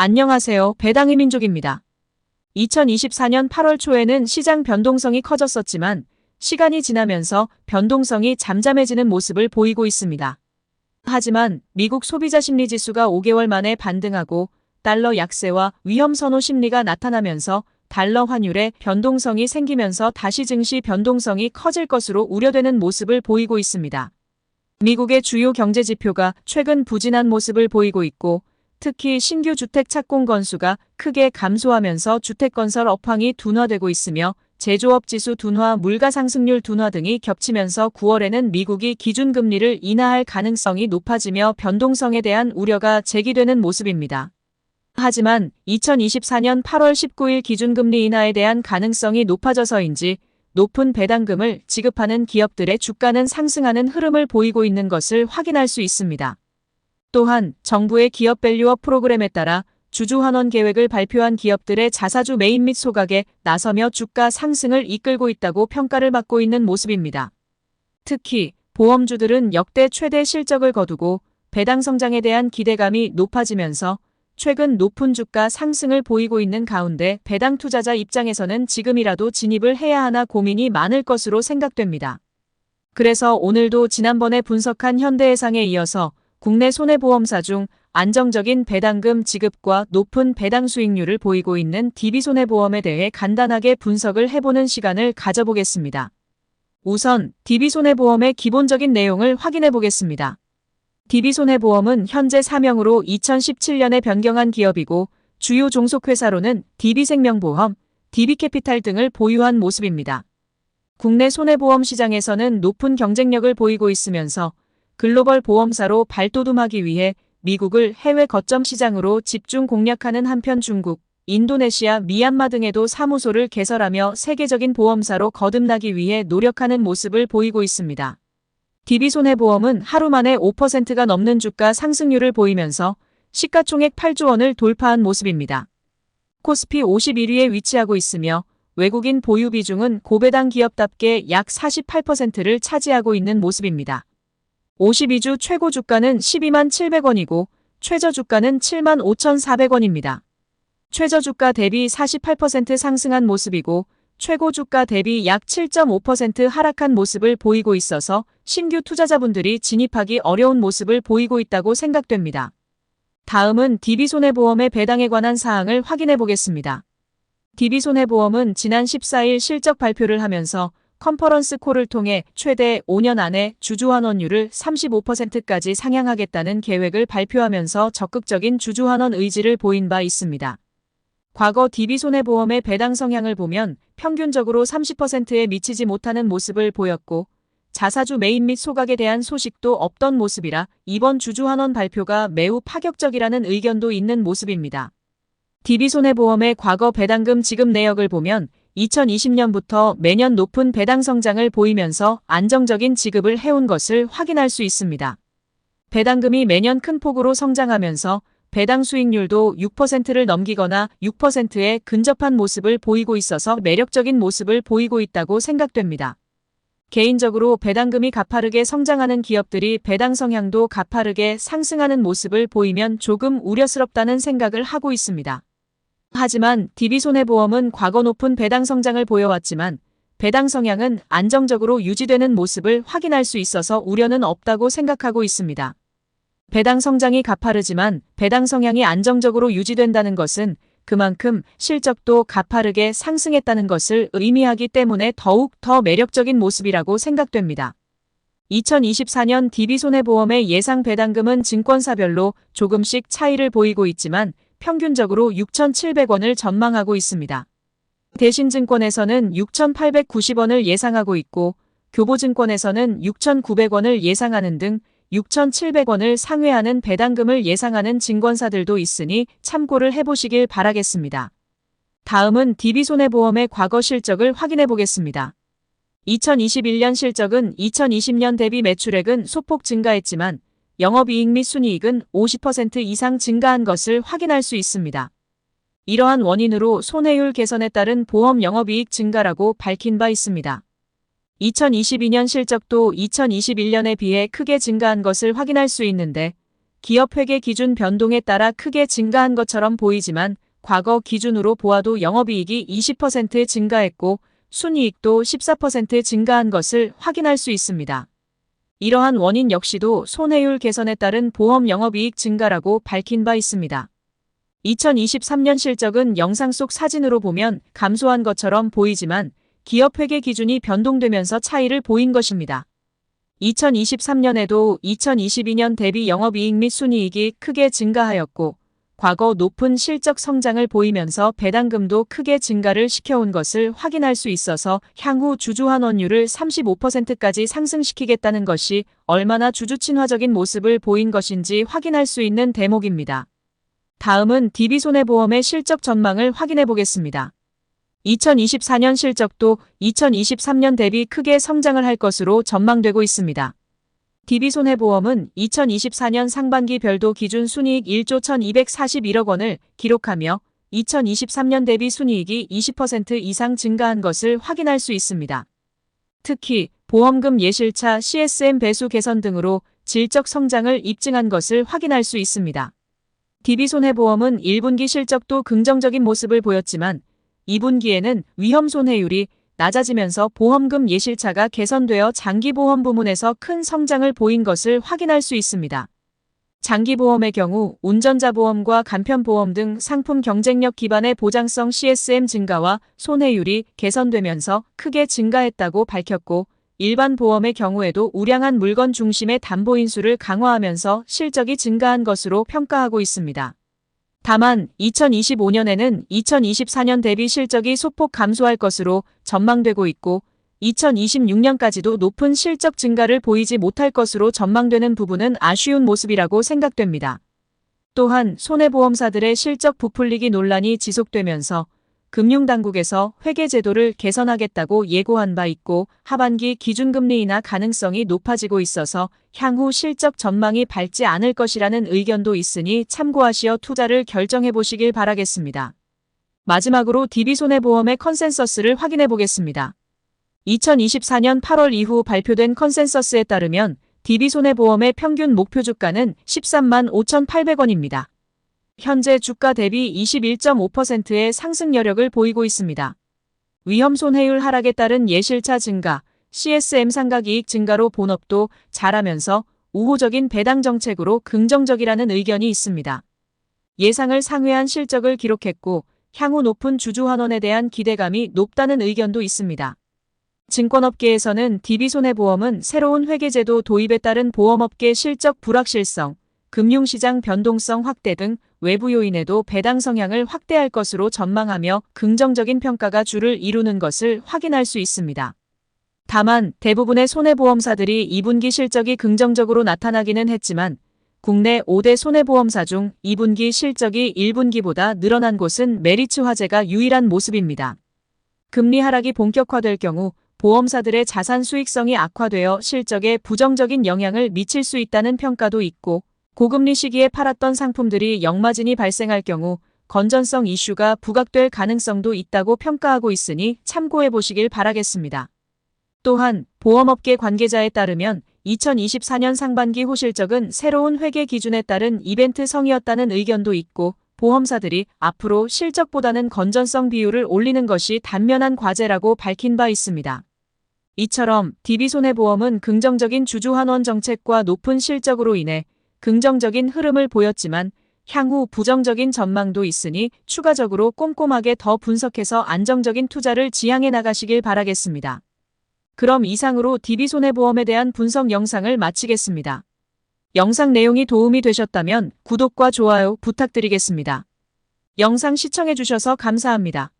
안녕하세요. 배당의 민족입니다. 2024년 8월 초에는 시장 변동성이 커졌었지만 시간이 지나면서 변동성이 잠잠해지는 모습을 보이고 있습니다. 하지만 미국 소비자 심리 지수가 5개월 만에 반등하고 달러 약세와 위험 선호 심리가 나타나면서 달러 환율에 변동성이 생기면서 다시 증시 변동성이 커질 것으로 우려되는 모습을 보이고 있습니다. 미국의 주요 경제 지표가 최근 부진한 모습을 보이고 있고 특히 신규 주택 착공 건수가 크게 감소하면서 주택건설 업황이 둔화되고 있으며 제조업 지수 둔화, 물가 상승률 둔화 등이 겹치면서 9월에는 미국이 기준금리를 인하할 가능성이 높아지며 변동성에 대한 우려가 제기되는 모습입니다. 하지만 2024년 8월 19일 기준금리 인하에 대한 가능성이 높아져서인지 높은 배당금을 지급하는 기업들의 주가는 상승하는 흐름을 보이고 있는 것을 확인할 수 있습니다. 또한 정부의 기업 밸류업 프로그램에 따라 주주 환원 계획을 발표한 기업들의 자사주 매입 및 소각에 나서며 주가 상승을 이끌고 있다고 평가를 받고 있는 모습입니다. 특히 보험주들은 역대 최대 실적을 거두고 배당 성장에 대한 기대감이 높아지면서 최근 높은 주가 상승을 보이고 있는 가운데 배당 투자자 입장에서는 지금이라도 진입을 해야 하나 고민이 많을 것으로 생각됩니다. 그래서 오늘도 지난번에 분석한 현대해상에 이어서 국내 손해보험사 중 안정적인 배당금 지급과 높은 배당 수익률을 보이고 있는 DB손해보험에 대해 간단하게 분석을 해보는 시간을 가져보겠습니다. 우선 DB손해보험의 기본적인 내용을 확인해 보겠습니다. DB손해보험은 현재 사명으로 2017년에 변경한 기업이고 주요 종속회사로는 DB생명보험, DB캐피탈 등을 보유한 모습입니다. 국내 손해보험 시장에서는 높은 경쟁력을 보이고 있으면서 글로벌 보험사로 발돋움하기 위해 미국을 해외 거점 시장으로 집중 공략하는 한편 중국, 인도네시아, 미얀마 등에도 사무소를 개설하며 세계적인 보험사로 거듭나기 위해 노력하는 모습을 보이고 있습니다. DB손해보험은 하루 만에 5%가 넘는 주가 상승률을 보이면서 시가총액 8조 원을 돌파한 모습입니다. 코스피 51위에 위치하고 있으며 외국인 보유 비중은 고배당 기업답게 약 48%를 차지하고 있는 모습입니다. 52주 최고 주가는 12만 700원이고 최저 주가는 7만 5,400원입니다. 최저 주가 대비 48% 상승한 모습이고 최고 주가 대비 약 7.5% 하락한 모습을 보이고 있어서 신규 투자자분들이 진입하기 어려운 모습을 보이고 있다고 생각됩니다. 다음은 DB손해보험의 배당에 관한 사항을 확인해 보겠습니다. DB손해보험은 지난 14일 실적 발표를 하면서 컨퍼런스 콜을 통해 최대 5년 안에 주주 환원율을 35%까지 상향하겠다는 계획을 발표하면서 적극적인 주주 환원 의지를 보인 바 있습니다. 과거 DB손해보험의 배당 성향을 보면 평균적으로 30%에 미치지 못하는 모습을 보였고 자사주 매입 및 소각에 대한 소식도 없던 모습이라 이번 주주 환원 발표가 매우 파격적이라는 의견도 있는 모습입니다. DB손해보험의 과거 배당금 지급 내역을 보면 2020년부터 매년 높은 배당 성장을 보이면서 안정적인 지급을 해온 것을 확인할 수 있습니다. 배당금이 매년 큰 폭으로 성장하면서 배당 수익률도 6%를 넘기거나 6%에 근접한 모습을 보이고 있어서 매력적인 모습을 보이고 있다고 생각됩니다. 개인적으로 배당금이 가파르게 성장하는 기업들이 배당 성향도 가파르게 상승하는 모습을 보이면 조금 우려스럽다는 생각을 하고 있습니다. 하지만 DB손해보험은 과거 높은 배당 성장을 보여왔지만 배당 성향은 안정적으로 유지되는 모습을 확인할 수 있어서 우려는 없다고 생각하고 있습니다. 배당 성장이 가파르지만 배당 성향이 안정적으로 유지된다는 것은 그만큼 실적도 가파르게 상승했다는 것을 의미하기 때문에 더욱 더 매력적인 모습이라고 생각됩니다. 2024년 DB손해보험의 예상 배당금은 증권사별로 조금씩 차이를 보이고 있지만 평균적으로 6,700원을 전망하고 있습니다. 대신증권에서는 6,890원을 예상하고 있고 교보증권에서는 6,900원을 예상하는 등 6,700원을 상회하는 배당금을 예상하는 증권사들도 있으니 참고를 해보시길 바라겠습니다. 다음은 DB손해보험의 과거 실적을 확인해 보겠습니다. 2021년 실적은 2020년 대비 매출액은 소폭 증가했지만 영업이익 및 순이익은 50% 이상 증가한 것을 확인할 수 있습니다. 이러한 원인으로 손해율 개선에 따른 보험 영업이익 증가라고 밝힌 바 있습니다. 2022년 실적도 2021년에 비해 크게 증가한 것을 확인할 수 있는데 기업 회계 기준 변동에 따라 크게 증가한 것처럼 보이지만 과거 기준으로 보아도 영업이익이 20% 증가했고 순이익도 14% 증가한 것을 확인할 수 있습니다. 이러한 원인 역시도 손해율 개선에 따른 보험 영업이익 증가라고 밝힌 바 있습니다. 2023년 실적은 영상 속 사진으로 보면 감소한 것처럼 보이지만 기업 회계 기준이 변동되면서 차이를 보인 것입니다. 2023년에도 2022년 대비 영업이익 및 순이익이 크게 증가하였고 과거 높은 실적 성장을 보이면서 배당금도 크게 증가를 시켜온 것을 확인할 수 있어서 향후 주주환원율을 35%까지 상승시키겠다는 것이 얼마나 주주 친화적인 모습을 보인 것인지 확인할 수 있는 대목입니다. 다음은 DB손해보험의 실적 전망을 확인해 보겠습니다. 2024년 실적도 2023년 대비 크게 성장을 할 것으로 전망되고 있습니다. DB손해보험은 2024년 상반기 별도 기준 순이익 1조 1241억 원을 기록하며 2023년 대비 순이익이 20% 이상 증가한 것을 확인할 수 있습니다. 특히 보험금 예실차 CSM 배수 개선 등으로 질적 성장을 입증한 것을 확인할 수 있습니다. DB손해보험은 1분기 실적도 긍정적인 모습을 보였지만 2분기에는 위험 손해율이 낮아지면서 보험금 예실차가 개선되어 장기보험 부문에서 큰 성장을 보인 것을 확인할 수 있습니다. 장기보험의 경우 운전자보험과 간편보험 등 상품 경쟁력 기반의 보장성 CSM 증가와 손해율이 개선되면서 크게 증가했다고 밝혔고 일반 보험의 경우에도 우량한 물건 중심의 담보 인수를 강화하면서 실적이 증가한 것으로 평가하고 있습니다. 다만 2025년에는 2024년 대비 실적이 소폭 감소할 것으로 전망되고 있고 2026년까지도 높은 실적 증가를 보이지 못할 것으로 전망되는 부분은 아쉬운 모습이라고 생각됩니다. 또한 손해보험사들의 실적 부풀리기 논란이 지속되면서 금융당국에서 회계제도를 개선하겠다고 예고한 바 있고 하반기 기준금리 인하 가능성이 높아지고 있어서 향후 실적 전망이 밝지 않을 것이라는 의견도 있으니 참고하시어 투자를 결정해 보시길 바라겠습니다. 마지막으로 DB손해보험의 컨센서스를 확인해 보겠습니다. 2024년 8월 이후 발표된 컨센서스에 따르면 DB손해보험의 평균 목표 주가는 13만 5,800원입니다. 현재 주가 대비 21.5%의 상승 여력을 보이고 있습니다. 위험 손해율 하락에 따른 예실차 증가, CSM 상각이익 증가로 본업도 잘하면서 우호적인 배당 정책으로 긍정적이라는 의견이 있습니다. 예상을 상회한 실적을 기록했고 향후 높은 주주환원에 대한 기대감이 높다는 의견도 있습니다. 증권업계에서는 DB손해보험은 새로운 회계제도 도입에 따른 보험업계 실적 불확실성, 금융시장 변동성 확대 등 외부 요인에도 배당 성향을 확대할 것으로 전망하며 긍정적인 평가가 주를 이루는 것을 확인할 수 있습니다. 다만 대부분의 손해보험사들이 2분기 실적이 긍정적으로 나타나기는 했지만 국내 5대 손해보험사 중 2분기 실적이 1분기보다 늘어난 곳은 메리츠화재가 유일한 모습입니다. 금리 하락이 본격화될 경우 보험사들의 자산 수익성이 악화되어 실적에 부정적인 영향을 미칠 수 있다는 평가도 있고 고금리 시기에 팔았던 상품들이 역마진이 발생할 경우 건전성 이슈가 부각될 가능성도 있다고 평가하고 있으니 참고해 보시길 바라겠습니다. 또한 보험업계 관계자에 따르면 2024년 상반기 호실적은 새로운 회계 기준에 따른 이벤트성이었다는 의견도 있고 보험사들이 앞으로 실적보다는 건전성 비율을 올리는 것이 단면한 과제라고 밝힌 바 있습니다. 이처럼 DB손해보험은 긍정적인 주주환원 정책과 높은 실적으로 인해 긍정적인 흐름을 보였지만 향후 부정적인 전망도 있으니 추가적으로 꼼꼼하게 더 분석해서 안정적인 투자를 지향해 나가시길 바라겠습니다. 그럼 이상으로 DB손해보험에 대한 분석 영상을 마치겠습니다. 영상 내용이 도움이 되셨다면 구독과 좋아요 부탁드리겠습니다. 영상 시청해 주셔서 감사합니다.